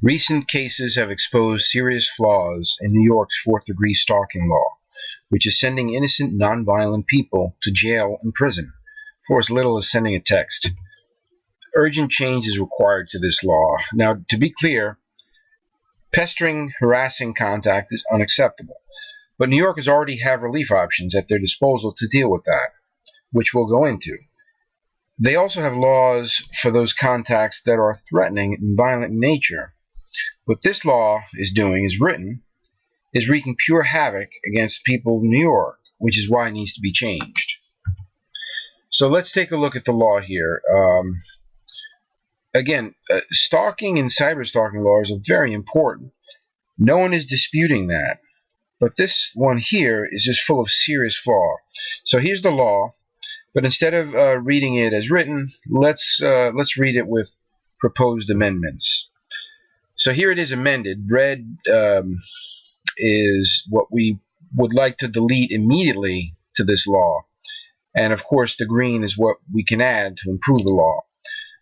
Recent cases have exposed serious flaws in New York's fourth-degree stalking law, which is sending innocent, nonviolent people to jail and prison for as little as sending a text. Urgent change is required to this law. Now, to be clear, pestering, harassing contact is unacceptable, but New Yorkers already have relief options at their disposal to deal with that, which we'll go into. They also have laws for those contacts that are threatening and violent in nature. What this law is doing, is wreaking pure havoc against people of New York, which is why it needs to be changed. So let's take a look at the law here. Again, stalking and cyber-stalking laws are very important. No one is disputing that. But this one here is just full of serious flaw. So here's the law, but instead of reading it as written, let's read it with proposed amendments. So here it is amended. Red is what we would like to delete immediately to this law. And of course the green is what we can add to improve the law.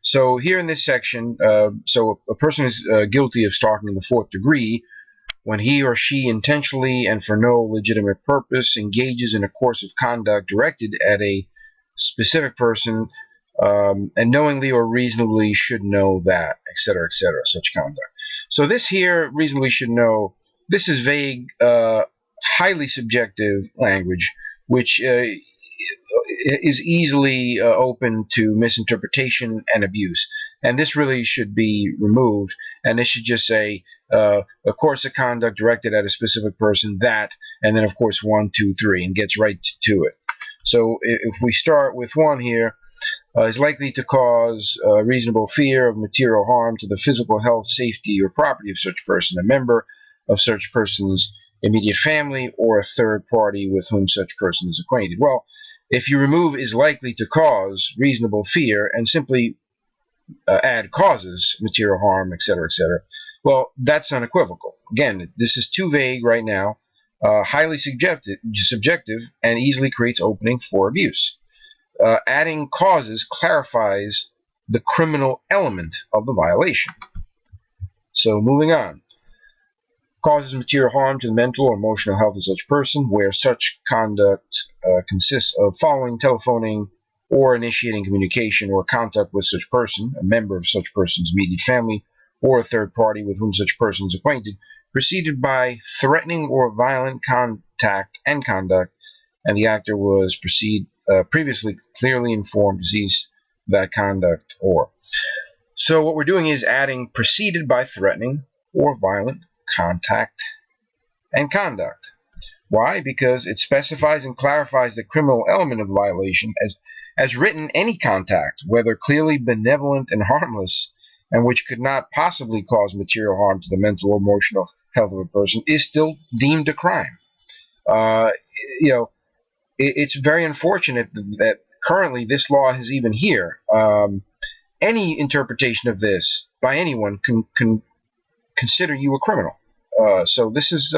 So here in this section, so a person is guilty of stalking in the fourth degree when he or she intentionally and for no legitimate purpose engages in a course of conduct directed at a specific person and knowingly or reasonably should know that, etc., such conduct. So this here, reasonably should know, this is vague, highly subjective language, which is easily open to misinterpretation and abuse. And this really should be removed, and it should just say a course of conduct directed at a specific person, that, and then of course 1, 2, 3, and gets right to it. So if we start with 1 here, is likely to cause reasonable fear of material harm to the physical health, safety, or property of such person, a member of such person's immediate family, or a third party with whom such person is acquainted. Well, if you remove is likely to cause reasonable fear and simply add causes material harm, etc., well, that's unequivocal. Again, this is too vague right now, highly subjective, and easily creates opening for abuse. Adding causes clarifies the criminal element of the violation. So moving on. Causes material harm to the mental or emotional health of such person, where such conduct consists of following, telephoning, or initiating communication or contact with such person, a member of such person's immediate family, or a third party with whom such person is acquainted, preceded by threatening or violent contact and conduct, and the actor was previously clearly informed to cease that conduct or. So what we're doing is adding preceded by threatening or violent contact and conduct. Why? Because it specifies and clarifies the criminal element of the violation as written. Any contact, whether clearly benevolent and harmless, and which could not possibly cause material harm to the mental or emotional health of a person, is still deemed a crime. It's very unfortunate that currently this law is even here. Any interpretation of this by anyone can consider you a criminal. So this is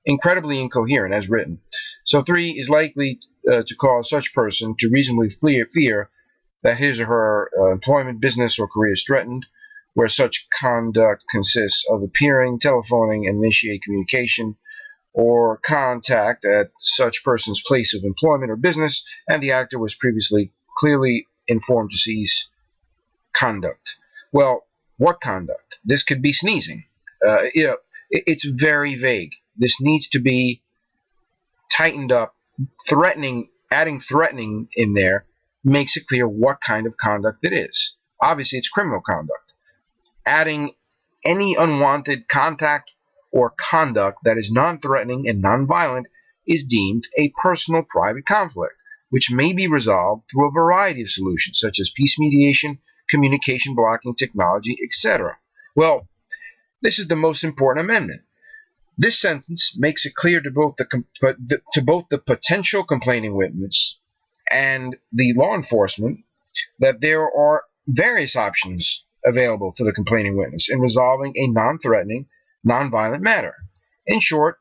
incredibly incoherent as written. So 3 is likely to cause such person to reasonably fear that his or her employment, business, or career is threatened, where such conduct consists of appearing, telephoning, and initiate communication or contact at such person's place of employment or business, and the actor was previously clearly informed to cease conduct. Well, what conduct? This could be sneezing. It's very vague. This needs to be tightened up. Adding threatening in there makes it clear what kind of conduct it is. Obviously, it's criminal conduct. Adding any unwanted contact or conduct that is non-threatening and non-violent is deemed a personal private conflict, which may be resolved through a variety of solutions, such as peace mediation, communication blocking technology, etc. Well, this is the most important amendment. This sentence makes it clear to both the potential complaining witness and the law enforcement that there are various options available to the complaining witness in resolving a non-threatening, non-violent matter. In short,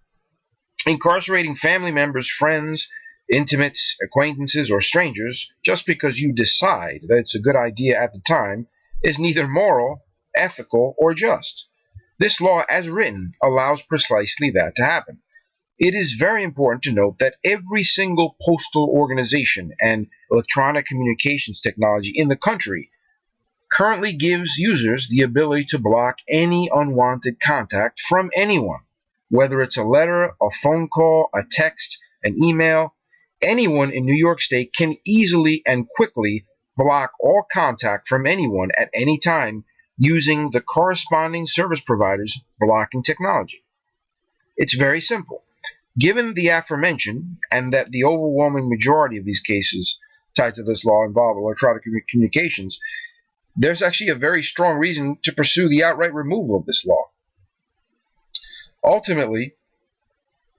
incarcerating family members, friends, intimates, acquaintances, or strangers just because you decide that it's a good idea at the time is neither moral, ethical, or just. This law, as written, allows precisely that to happen. It is very important to note that every single postal organization and electronic communications technology in the country currently gives users the ability to block any unwanted contact from anyone, whether it's a letter, a phone call, a text, an email. Anyone in New York State can easily and quickly block all contact from anyone at any time using the corresponding service provider's blocking technology. It's very simple. Given the aforementioned, and that the overwhelming majority of these cases tied to this law involve electronic communications, there's actually a very strong reason to pursue the outright removal of this law. Ultimately,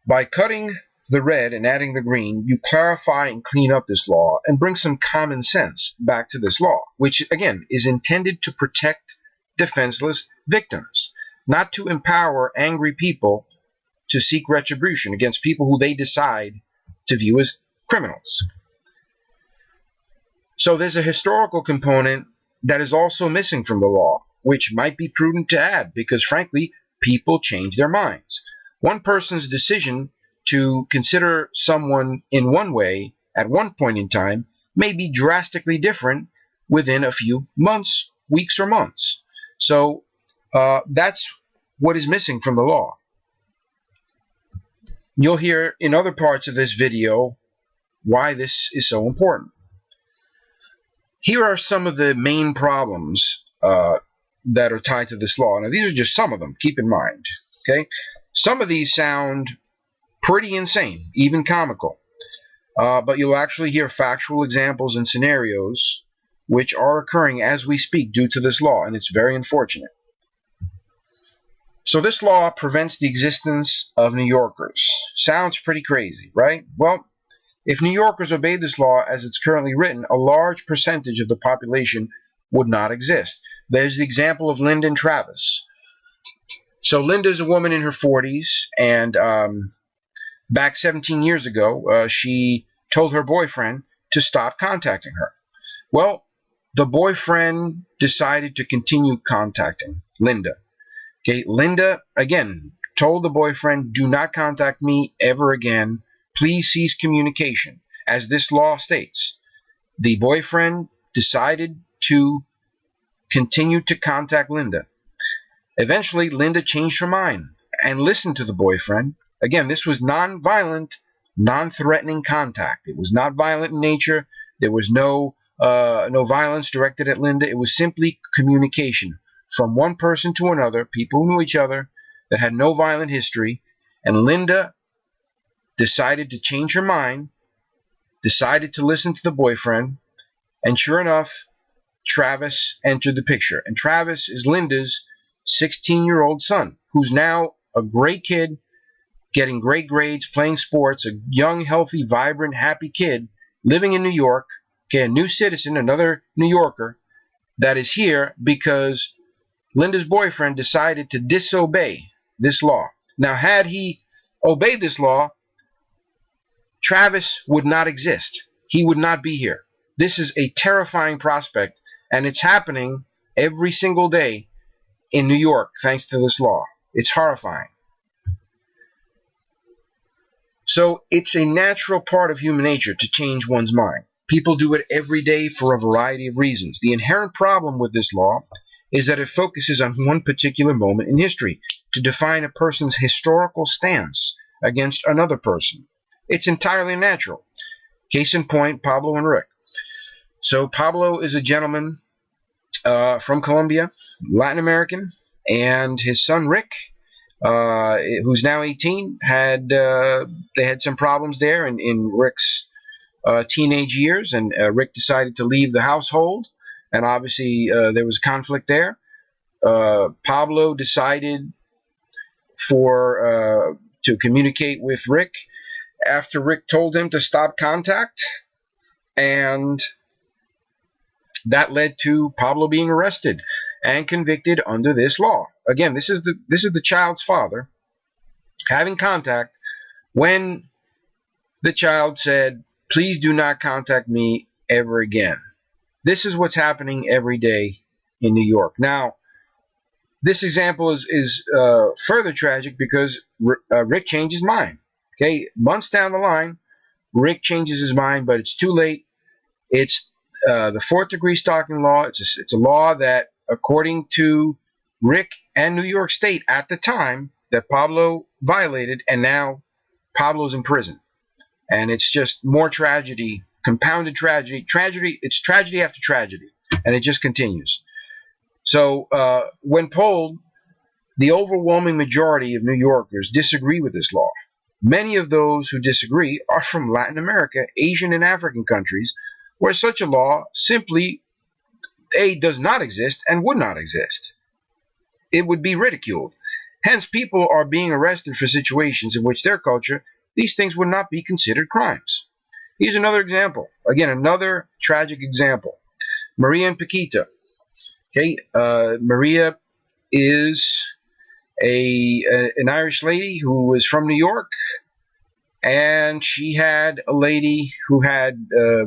by cutting the red and adding the green, you clarify and clean up this law and bring some common sense back to this law, which, again, is intended to protect defenseless victims, not to empower angry people to seek retribution against people who they decide to view as criminals. So there's a historical component that is also missing from the law, which might be prudent to add because, frankly, people change their minds. One person's decision to consider someone in one way at one point in time may be drastically different within a few months, weeks, or months. So that's what is missing from the law. You'll hear in other parts of this video why this is so important. Here are some of the main problems that are tied to this law. Now, these are just some of them. Keep in mind. Okay, some of these sound pretty insane, even comical. But you'll actually hear factual examples and scenarios which are occurring as we speak due to this law, and it's very unfortunate. So this law prevents the existence of New Yorkers. Sounds pretty crazy, right? Well, if New Yorkers obeyed this law as it's currently written, a large percentage of the population would not exist. There's the example of Linda and Travis. So Linda's a woman in her 40s, and back 17 years ago, she told her boyfriend to stop contacting her. Well, the boyfriend decided to continue contacting Linda. Okay, Linda, again, told the boyfriend, do not contact me ever again. Please cease communication. As this law states, the boyfriend decided to continue to contact Linda. Eventually, Linda changed her mind and listened to the boyfriend. Again, this was non-violent, non-threatening contact. It was not violent in nature. There was no violence directed at Linda. It was simply communication from one person to another, people who knew each other, that had no violent history. And Linda decided to change her mind, decided to listen to the boyfriend, and sure enough, Travis entered the picture. And Travis is Linda's 16-year-old son, who's now a great kid, getting great grades, playing sports, a young, healthy, vibrant, happy kid living in New York, okay, a new citizen, another New Yorker that is here because Linda's boyfriend decided to disobey this law. Now, had he obeyed this law, Travis would not exist. He would not be here. This is a terrifying prospect, and it's happening every single day in New York thanks to this law. It's horrifying. So it's a natural part of human nature to change one's mind. People do it every day for a variety of reasons. The inherent problem with this law is that it focuses on one particular moment in history to define a person's historical stance against another person. It's entirely natural. Case in point, Pablo and Rick. So Pablo is a gentleman from Colombia, Latin American, and his son Rick, who's now 18, they had some problems there in Rick's teenage years, and Rick decided to leave the household, and obviously there was conflict there. Pablo decided to communicate with Rick after Rick told him to stop contact, and that led to Pablo being arrested and convicted under this law. Again, this is the child's father having contact when the child said, "Please do not contact me ever again." This is what's happening every day in New York. Now, This example is further tragic because Rick changed his mind. Okay, months down the line, Rick changes his mind, but it's too late. It's the fourth degree stalking law. It's a law that, according to Rick and New York State at the time, that Pablo violated, and now Pablo's in prison. And it's just more tragedy, compounded tragedy. It's tragedy after tragedy, and it just continues. So when polled, the overwhelming majority of New Yorkers disagree with this law. Many of those who disagree are from Latin America, Asian, and African countries, where such a law simply does not exist and would not exist. It would be ridiculed. Hence, people are being arrested for situations in which their culture, these things would not be considered crimes. Here's another example. Again, another tragic example. Maria and Paquita. Okay, Maria is an Irish lady who was from New York, and she had a lady who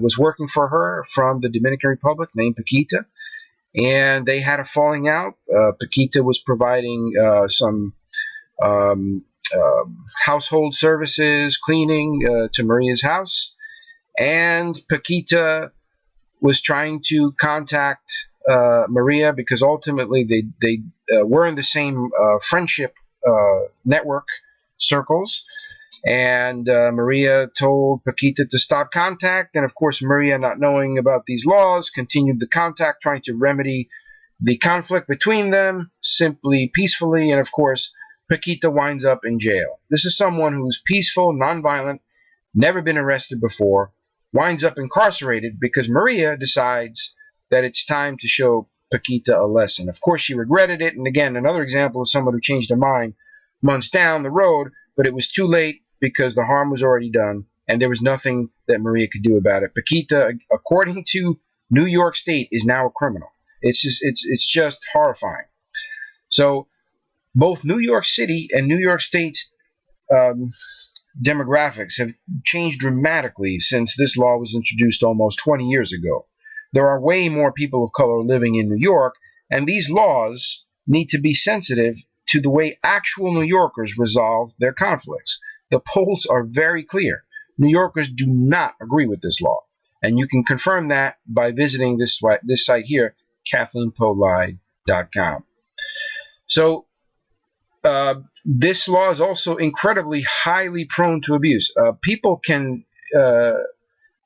was working for her from the Dominican Republic named Paquita, and they had a falling out. Paquita was providing some household services, cleaning to Maria's house, and Paquita was trying to contact Maria because ultimately they were in the same friendship network circles, and Maria told Paquita to stop contact, and of course Maria, not knowing about these laws, continued the contact, trying to remedy the conflict between them simply peacefully, and of course Paquita winds up in jail. This is someone who's peaceful, nonviolent, never been arrested before, winds up incarcerated because Maria decides that it's time to show Paquita a lesson. Of course, she regretted it, and again, another example of someone who changed her mind months down the road, but it was too late because the harm was already done, and there was nothing that Maria could do about it. Paquita, according to New York State, is now a criminal. It's just horrifying. So, both New York City and New York State's demographics have changed dramatically since this law was introduced almost 20 years ago. There are way more people of color living in New York, and these laws need to be sensitive to the way actual New Yorkers resolve their conflicts. The polls are very clear. New Yorkers do not agree with this law, and you can confirm that by visiting this site here, KathleenPolied.com. So this law is also incredibly highly prone to abuse.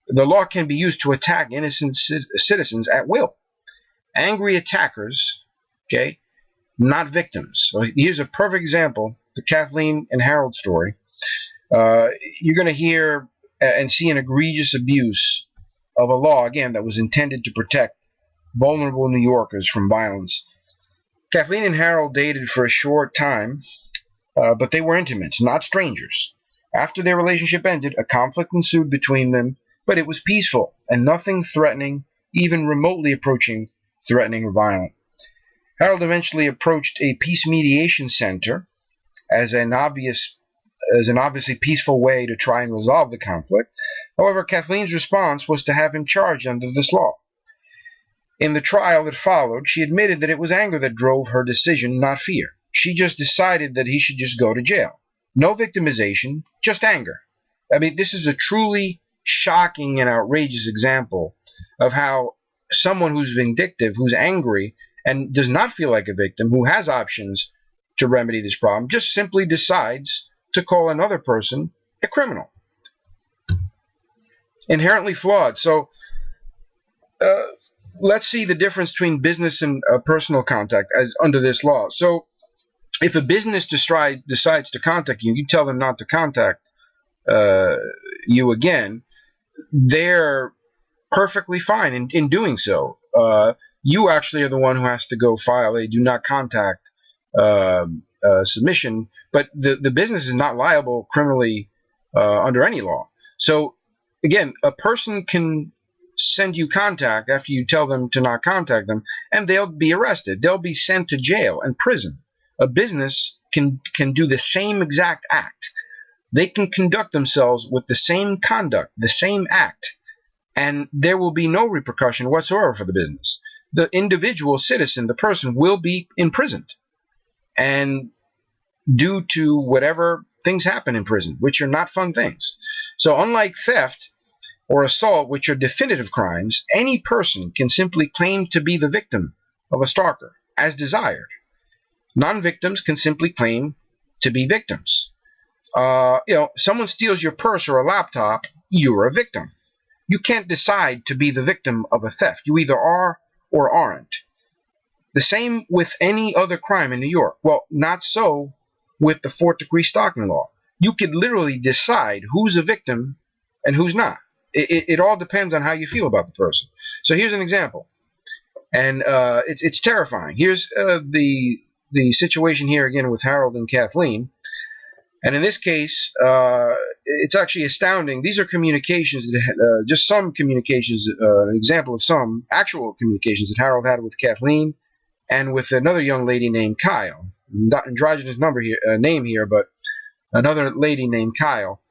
The law can be used to attack innocent citizens at will. Angry attackers, okay, not victims. So here's a perfect example, the Kathleen and Harold story. You're going to hear and see an egregious abuse of a law, again, that was intended to protect vulnerable New Yorkers from violence. Kathleen and Harold dated for a short time, but they were intimates, not strangers. After their relationship ended, a conflict ensued between them, but it was peaceful and nothing threatening, even remotely approaching threatening or violent. Harold eventually approached a peace mediation center as an obviously peaceful way to try and resolve the conflict. However, Kathleen's response was to have him charged under this law. In the trial that followed, she admitted that it was anger that drove her decision, not fear. She just decided that he should just go to jail. No victimization, just anger. I mean, this is a truly shocking and outrageous example of how someone who's vindictive, who's angry, and does not feel like a victim, who has options to remedy this problem, just simply decides to call another person a criminal. Inherently flawed. So let's see the difference between business and personal contact as under this law. So if a business decides to contact you, you tell them not to contact you again, they're perfectly fine in doing so. You actually are the one who has to go file a do not contact submission, but the business is not liable criminally under any law. So again, a person can send you contact after you tell them to not contact them, and they'll be arrested. They'll be sent to jail and prison. A business can do the same exact act. They can conduct themselves with the same conduct, the same act, and there will be no repercussion whatsoever for the business. The individual citizen, the person, will be imprisoned. and due to whatever things happen in prison, which are not fun things. So unlike theft or assault, which are definitive crimes, any person can simply claim to be the victim of a stalker as desired. Non-victims can simply claim to be victims. Someone steals your purse or a laptop, you're a victim. You can't decide to be the victim of a theft. You either are or aren't. The same with any other crime in New York. Well, not so with the 4th degree stalking law. You could literally decide who's a victim and who's not. It all depends on how you feel about the person. So here's an example, and it's terrifying. Here's the situation here again with Harold and Kathleen, and in this case, it's actually astounding. These are communications, just some communications, an example of some actual communications that Harold had with Kathleen and with another young lady named Kyle. Not androgynous name here, but another lady named Kyle.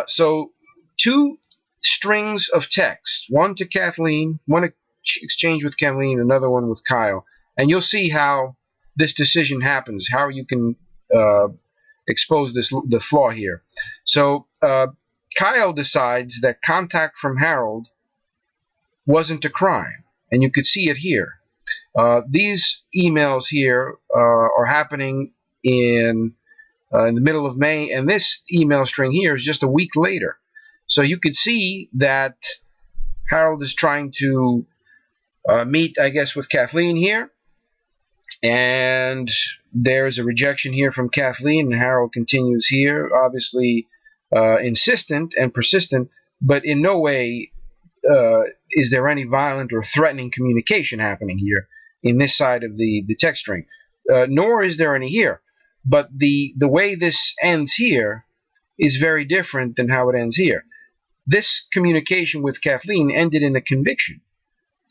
So 2 strings of text, one to Kathleen, one exchange with Kathleen, another one with Kyle, and you'll see how this decision happens, how you can expose the flaw here. So Kyle decides that contact from Harold wasn't a crime, and you could see it here. These emails here are happening in the middle of May, and this email string here is just a week later. So you could see that Harold is trying to meet, I guess, with Kathleen here, and there's a rejection here from Kathleen, and Harold continues here, obviously insistent and persistent, but in no way is there any violent or threatening communication happening here in this side of the text string, nor is there any here. But the way this ends here is very different than how it ends here. This communication with Kathleen ended in a conviction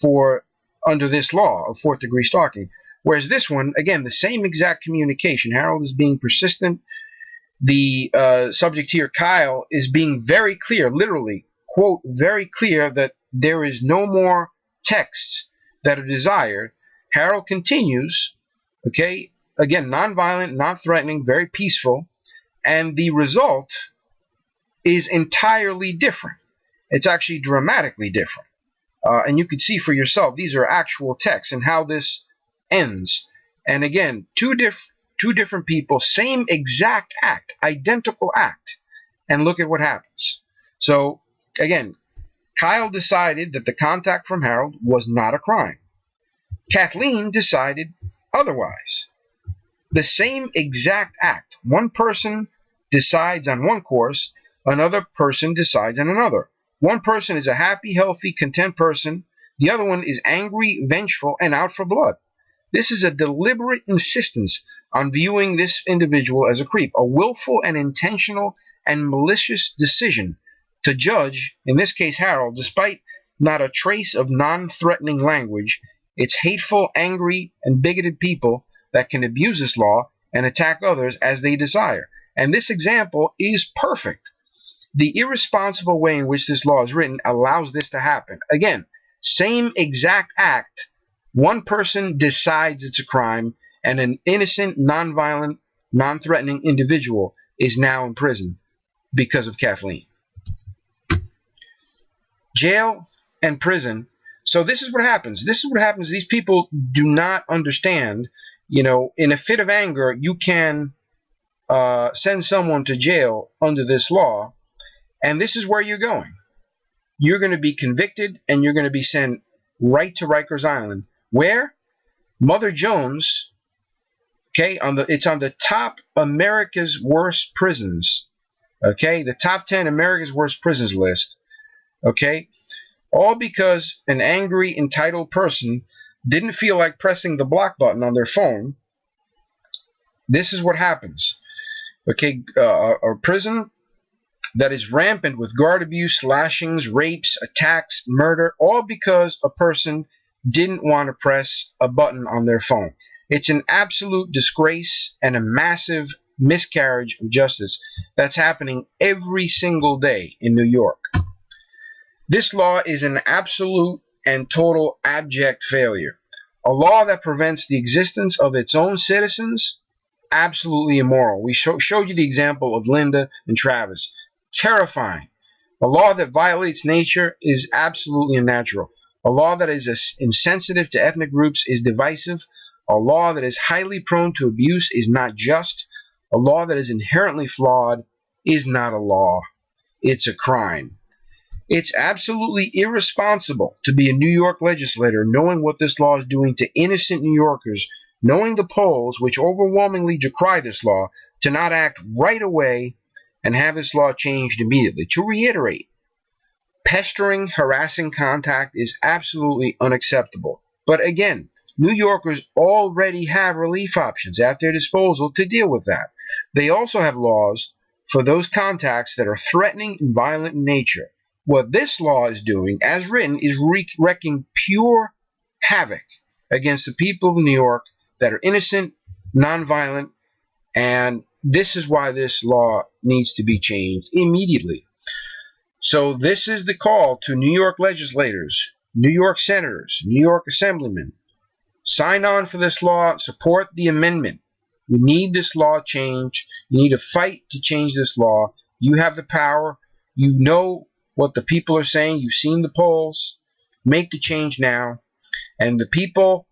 for under this law of 4th degree stalking, whereas this one, again, the same exact communication. Harold is being persistent. The subject here, Kyle, is being very clear, literally, quote, very clear that there is no more texts that are desired. Harold continues, okay, again, non-violent, non-threatening, very peaceful, and the result is entirely different. It's actually dramatically different. And you can see for yourself, these are actual texts and how this ends. And again, two different people, same exact act, identical act, and look at what happens. So again, Kyle decided that the contact from Harold was not a crime. Kathleen decided otherwise. The same exact act. One person decides on one course, another person decides on another. One person is a happy, healthy, content person. The other one is angry, vengeful, and out for blood. This is a deliberate insistence on viewing this individual as a creep, a willful and intentional and malicious decision to judge, in this case Harold, despite not a trace of non-threatening language. It's hateful, angry, and bigoted people that can abuse this law and attack others as they desire. And this example is perfect. The irresponsible way in which this law is written allows this to happen. Again, same exact act. One person decides it's a crime, and an innocent, non-violent, non-threatening individual is now in prison because of Kathleen. Jail and prison. So this is what happens. This is what happens. These people do not understand. You know, in a fit of anger, you can send someone to jail under this law, and this is where you're going. You're going to be convicted, and you're going to be sent right to Rikers Island. Where? Mother Jones. Okay, it's on the top America's worst prisons. Okay, the top 10 America's worst prisons list. Okay, all because an angry, entitled person didn't feel like pressing the block button on their phone. This is what happens. Okay, a prison that is rampant with guard abuse, lashings, rapes, attacks, murder, all because a person didn't want to press a button on their phone. It's an absolute disgrace and a massive miscarriage of justice that's happening every single day in New York. This law is an absolute and total abject failure. A law that prevents the existence of its own citizens absolutely immoral. We showed you the example of Linda and Travis. Terrifying. A law that violates nature is absolutely unnatural. A law that is insensitive to ethnic groups is divisive. A law that is highly prone to abuse is not just. A law that is inherently flawed is not a law. It's a crime. It's absolutely irresponsible to be a New York legislator knowing what this law is doing to innocent New Yorkers, knowing the polls, which overwhelmingly decry this law, to not act right away and have this law changed immediately. To reiterate, pestering, harassing contact is absolutely unacceptable. But again, New Yorkers already have relief options at their disposal to deal with that. They also have laws for those contacts that are threatening and violent in nature. What this law is doing, as written, is wreaking pure havoc against the people of New York that are innocent, nonviolent, and this is why this law needs to be changed immediately. So this is the call to New York legislators, New York senators, New York assemblymen. Sign on for this law. Support the amendment. We need this law changed. You need to fight to change this law. You have the power. You know what the people are saying. You've seen the polls. Make the change now. And the people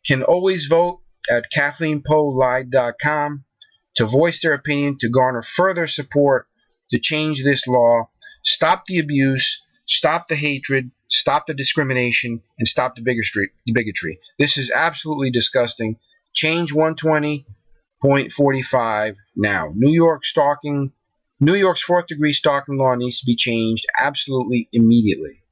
can always vote at KathleenPoeLive.com to voice their opinion, to garner further support to change this law. Stop the abuse. Stop the hatred. Stop the discrimination. And stop the bigotry. This is absolutely disgusting. Change 120.45 now. New York's 4th degree stalking law needs to be changed absolutely immediately.